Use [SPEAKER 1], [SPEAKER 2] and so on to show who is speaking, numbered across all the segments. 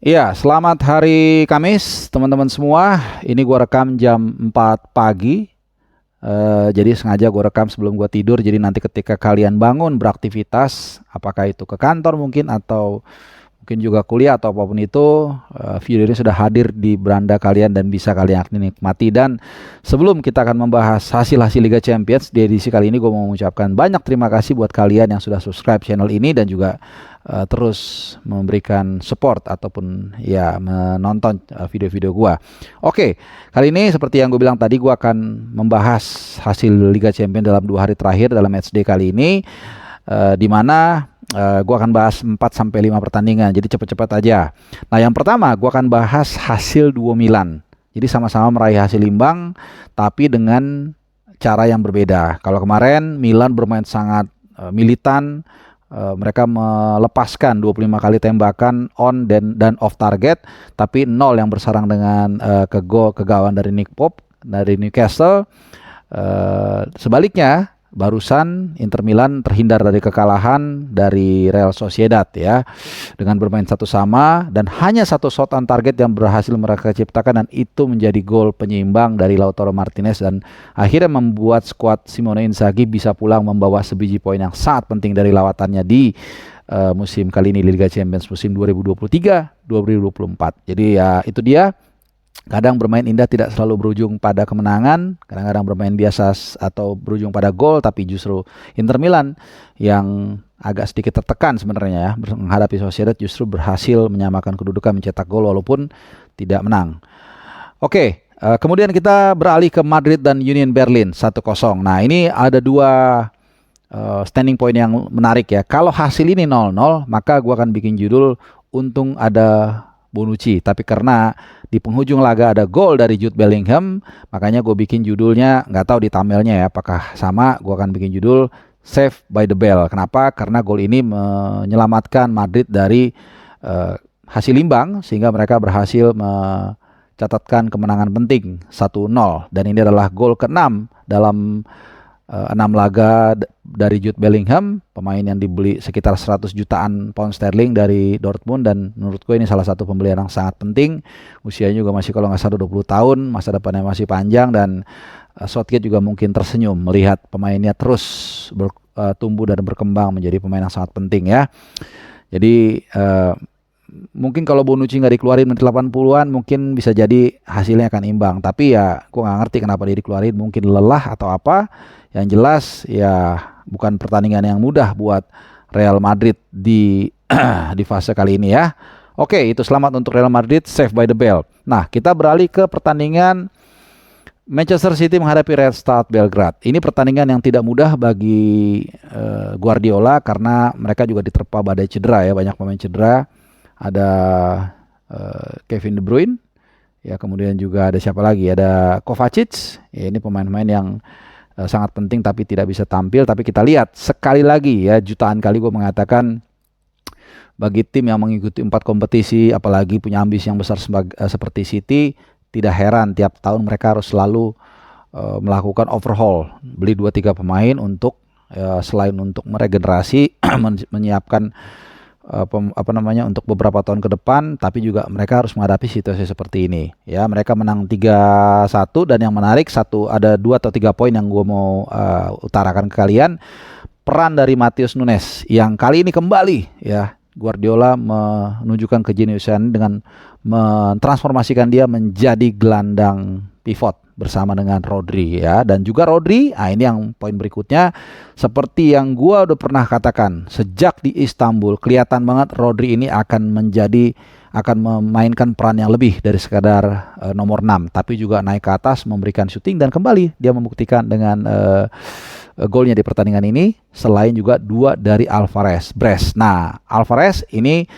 [SPEAKER 1] Iya, selamat hari Kamis, teman-teman semua. Ini gua rekam jam 4 pagi. Jadi sengaja gua rekam sebelum gua tidur. Jadi nanti ketika kalian bangun beraktivitas, apakah itu ke kantor mungkin atau mungkin juga kuliah atau apapun itu, video ini sudah hadir di beranda kalian dan bisa kalian nikmati. Dan sebelum kita akan membahas hasil-hasil Liga Champions di edisi kali ini, gue mau mengucapkan banyak terima kasih buat kalian yang sudah subscribe channel ini dan juga terus memberikan support ataupun ya menonton video-video gua. Oke, kali ini seperti yang gue bilang tadi, gua akan membahas hasil Liga Champions dalam 2 hari terakhir dalam matchday kali ini, di mana gue akan bahas 4 sampai 5 pertandingan, jadi cepet-cepet aja. Nah, yang pertama gue akan bahas hasil duo Milan. Jadi sama-sama meraih hasil imbang, tapi dengan cara yang berbeda. Kalau kemarin Milan bermain sangat militan, mereka melepaskan 25 kali tembakan on dan off target, tapi 0 yang bersarang dengan ke gawang dari Nick Pope dari Newcastle. Sebaliknya, barusan Inter Milan terhindar dari kekalahan dari Real Sociedad ya, dengan bermain satu sama dan hanya satu shot on target yang berhasil mereka ciptakan, dan itu menjadi gol penyeimbang dari Lautaro Martinez dan akhirnya membuat skuad Simone Inzaghi bisa pulang membawa sebiji poin yang sangat penting dari lawatannya di musim kali ini, Liga Champions musim 2023-2024. Jadi ya itu dia. Kadang bermain indah tidak selalu berujung pada kemenangan, kadang-kadang bermain biasa atau berujung pada gol, tapi justru Inter Milan yang agak sedikit tertekan sebenarnya ya, menghadapi Sociedad justru berhasil menyamakan kedudukan, mencetak gol walaupun tidak menang. Oke, kemudian kita beralih ke Madrid dan Union Berlin 1-0. Nah, ini ada dua standing point yang menarik ya. Kalau hasil ini 0-0, maka gua akan bikin judul untung ada Bonucci, tapi karena di penghujung laga ada gol dari Jude Bellingham, makanya gue bikin judulnya, nggak tahu di thumbnailnya ya apakah sama, gue akan bikin judul Save by the Bell. Kenapa? Karena gol ini menyelamatkan Madrid dari hasil imbang sehingga mereka berhasil mencatatkan kemenangan penting 1-0, dan ini adalah gol ke-6 dalam 6 laga dari Jude Bellingham, pemain yang dibeli sekitar 100 jutaan pound sterling dari Dortmund, dan menurut gue ini salah satu pembelian yang sangat penting. Usianya juga masih kalau nggak salah 20 tahun, masa depannya masih panjang, dan Southgate juga mungkin tersenyum melihat pemainnya terus bertumbuh dan berkembang menjadi pemain yang sangat penting ya. Jadi mungkin kalau Bonucci nggak dikeluarin menit 80-an mungkin bisa jadi hasilnya akan imbang, tapi ya gue nggak ngerti kenapa dia dikeluarin, mungkin lelah atau apa. Yang jelas ya bukan pertandingan yang mudah buat Real Madrid di di fase kali ini ya. Oke, itu selamat untuk Real Madrid, save by the bell. Nah, kita beralih ke pertandingan Manchester City menghadapi Red Star Belgrade. Ini pertandingan yang tidak mudah bagi Guardiola karena mereka juga diterpa badai cedera ya, banyak pemain cedera. Ada Kevin De Bruyne, ya kemudian juga ada siapa lagi? Ada Kovacic. Ya, ini pemain-pemain yang sangat penting tapi tidak bisa tampil. Tapi kita lihat sekali lagi ya, jutaan kali gue mengatakan bagi tim yang mengikuti 4 kompetisi, apalagi punya ambisi yang besar seperti City, tidak heran tiap tahun mereka harus selalu melakukan overhaul, beli 2-3 pemain untuk selain untuk meregenerasi, menyiapkan untuk beberapa tahun ke depan, tapi juga mereka harus menghadapi situasi seperti ini. Ya, mereka menang 3-1, dan yang menarik ada 2 atau 3 poin yang gue mau utarakan ke kalian. Peran dari Matheus Nunes yang kali ini kembali ya, Guardiola menunjukkan kejeniusan dengan mentransformasikan dia menjadi gelandang pivot bersama dengan Rodri ya, dan juga Rodri. Ini yang poin berikutnya, seperti yang gua udah pernah katakan sejak di Istanbul, kelihatan banget Rodri ini akan memainkan peran yang lebih dari sekadar nomor 6, tapi juga naik ke atas memberikan syuting, dan kembali dia membuktikan dengan golnya di pertandingan ini, selain juga 2 dari Alvarez. Nah, Alvarez ini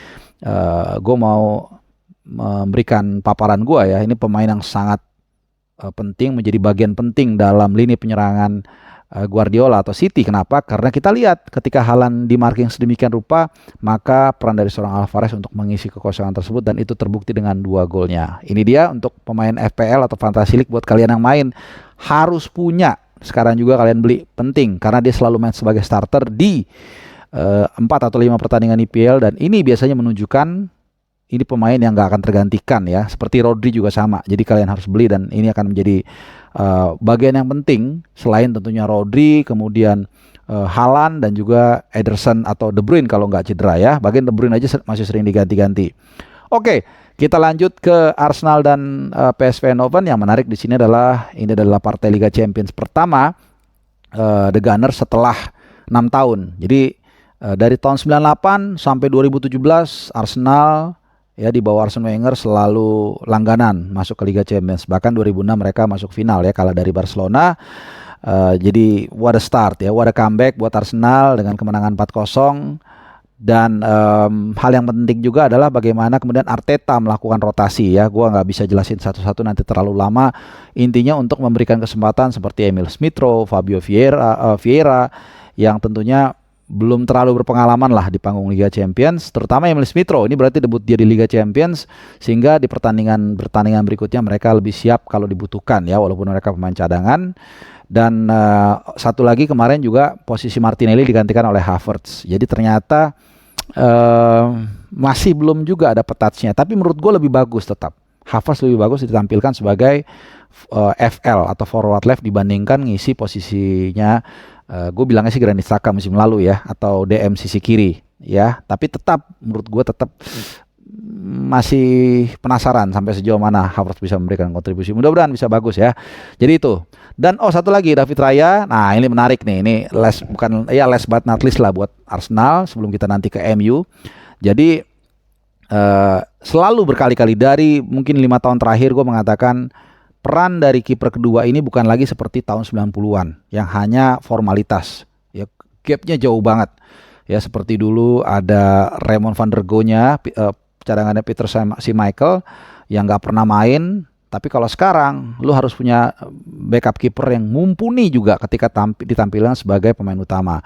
[SPEAKER 1] gue mau memberikan paparan gue ya, ini pemain yang sangat penting, menjadi bagian penting dalam lini penyerangan Guardiola atau City. Kenapa? Karena kita lihat ketika Haaland di marking sedemikian rupa, maka peran dari seorang Alvarez untuk mengisi kekosongan tersebut, dan itu terbukti dengan 2 golnya. Ini dia untuk pemain FPL atau Fantasy League, buat kalian yang main harus punya. Sekarang juga kalian beli, penting karena dia selalu main sebagai starter di 4 atau 5 pertandingan IPL, dan ini biasanya menunjukkan ini pemain yang nggak akan tergantikan ya. Seperti Rodri juga sama. Jadi kalian harus beli dan ini akan menjadi bagian yang penting selain tentunya Rodri, kemudian Haaland dan juga Ederson atau De Bruyne kalau nggak cedera ya. Bagian De Bruyne aja masih sering diganti-ganti. Oke, kita lanjut ke Arsenal dan PSV Eindhoven. Yang menarik di sini adalah ini adalah partai Liga Champions pertama The Gunners setelah 6 tahun. Jadi dari tahun 98 sampai 2017 Arsenal ya di bawah Arsene Wenger selalu langganan masuk ke Liga Champions. Bahkan 2006 mereka masuk final ya, kalah dari Barcelona. Jadi what a start ya, what a comeback buat Arsenal dengan kemenangan 4-0. Dan hal yang penting juga adalah bagaimana kemudian Arteta melakukan rotasi ya. Gua nggak bisa jelasin satu-satu nanti terlalu lama. Intinya untuk memberikan kesempatan seperti Emil Smith Rowe, Fabio Vieira yang tentunya belum terlalu berpengalaman lah di panggung Liga Champions, terutama Emil Smith Rowe. Ini berarti debut dia di Liga Champions, sehingga di pertandingan berikutnya mereka lebih siap kalau dibutuhkan ya, walaupun mereka pemain cadangan. Dan satu lagi kemarin juga posisi Martinelli digantikan oleh Havertz. Jadi ternyata masih belum juga ada touch-nya. Tapi menurut gue lebih bagus tetap. Havertz lebih bagus ditampilkan sebagai FL atau forward left dibandingkan ngisi posisinya gue bilangnya sih Granit Xhaka musim lalu ya, atau DM sisi kiri ya. Tapi tetap menurut gue tetap masih penasaran sampai sejauh mana Havertz bisa memberikan kontribusi. Mudah-mudahan bisa bagus ya. Jadi itu. Dan satu lagi David Raya. Nah, ini menarik nih. Ini last but not least lah buat Arsenal sebelum kita nanti ke MU. Jadi selalu berkali-kali dari mungkin 5 tahun terakhir gue mengatakan peran dari kiper kedua ini bukan lagi seperti tahun 90-an yang hanya formalitas. Ya, gapnya jauh banget. Ya, seperti dulu ada Raymond van der Goe-nya, cadangannya Peter Schmeichel yang nggak pernah main. Tapi kalau sekarang lu harus punya backup kiper yang mumpuni juga ketika ditampilkan sebagai pemain utama.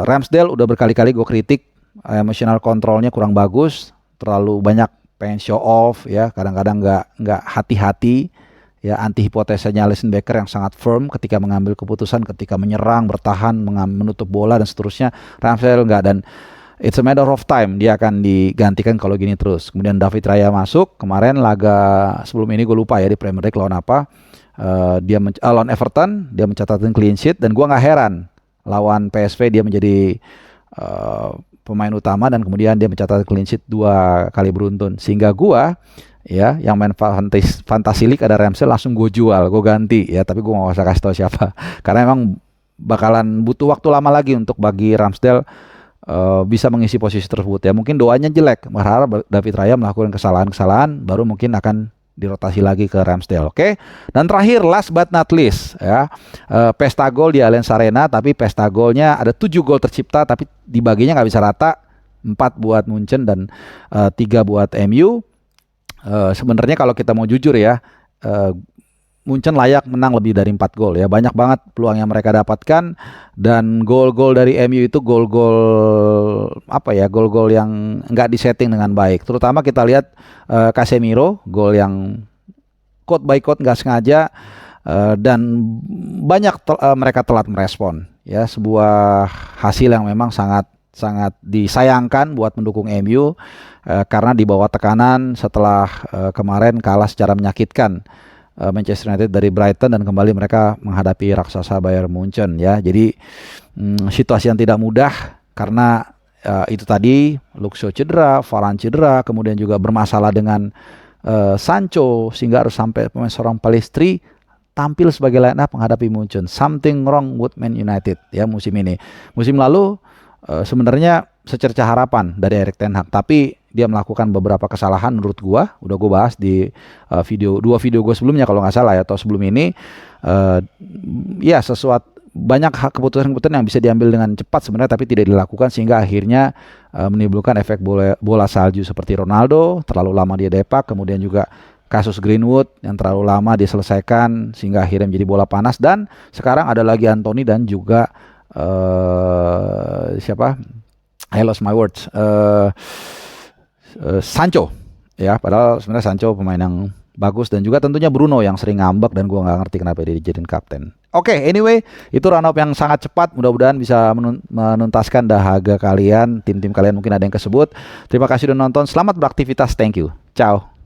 [SPEAKER 1] Ramsdale udah berkali-kali gue kritik, emotional controlnya kurang bagus, terlalu banyak pengen show off ya, kadang-kadang nggak hati-hati ya, anti hipotesanya Alisson Becker yang sangat firm ketika mengambil keputusan, ketika menyerang, bertahan, menutup bola dan seterusnya. Ramsdale enggak, dan it's a matter of time dia akan digantikan kalau gini terus. Kemudian David Raya masuk kemarin laga sebelum ini, gue lupa ya di Premier League lawan apa, dia lawan Everton dia mencatatkan clean sheet, dan gue nggak heran lawan PSV dia menjadi pemain utama dan kemudian dia mencatatkan clean sheet 2 kali beruntun, sehingga gue ya yang main Fantasy League ada Ramsdale langsung gue jual, gue ganti ya, tapi gue nggak usah kasih tahu siapa karena emang bakalan butuh waktu lama lagi untuk bagi Ramsdale bisa mengisi posisi tersebut ya. Mungkin doanya jelek, berharap David Raya melakukan kesalahan-kesalahan baru mungkin akan dirotasi lagi ke Ramsdale. Oke. Dan terakhir last but not least ya, pesta gol di Allianz Arena, tapi pesta golnya ada 7 gol tercipta tapi dibaginya nggak bisa rata, 4 buat Munchen dan 3 buat MU. Sebenarnya kalau kita mau jujur ya, Munchen layak menang lebih dari 4 gol ya. Banyak banget peluang yang mereka dapatkan, dan gol-gol dari MU itu gol-gol gol-gol yang nggak disetting dengan baik. Terutama kita lihat Casemiro, gol yang quote by quote nggak sengaja, dan banyak mereka telat merespon ya. Sebuah hasil yang memang sangat disayangkan buat pendukung MU karena di bawah tekanan setelah kemarin kalah secara menyakitkan Manchester United dari Brighton, dan kembali mereka menghadapi raksasa Bayern Munchen ya. Jadi situasi yang tidak mudah karena itu tadi Luke Shaw cedera, Varane cedera, kemudian juga bermasalah dengan Sancho sehingga harus sampai pemain seorang Pellistri tampil sebagai line up menghadapi Munchen. Something wrong with Man United ya musim ini. Musim lalu sebenarnya secerca harapan dari Erik ten Hag, tapi dia melakukan beberapa kesalahan menurut gua. Udah gua bahas di dua video gua sebelumnya kalau nggak salah ya, atau sebelum ini. Ya sesuatu banyak keputusan-keputusan yang bisa diambil dengan cepat sebenarnya tapi tidak dilakukan, sehingga akhirnya menimbulkan efek bola salju seperti Ronaldo terlalu lama dia depak, kemudian juga kasus Greenwood yang terlalu lama dia selesaikan sehingga akhirnya menjadi bola panas, dan sekarang ada lagi Anthony dan juga siapa? I lost my words. Sancho ya, padahal sebenarnya Sancho pemain yang bagus, dan juga tentunya Bruno yang sering ngambek dan gue nggak ngerti kenapa dia dijadiin kapten. Oke, anyway, itu run up yang sangat cepat. Mudah-mudahan bisa menuntaskan dahaga kalian, tim-tim kalian mungkin ada yang kesebut. Terima kasih udah nonton. Selamat beraktivitas. Thank you. Ciao.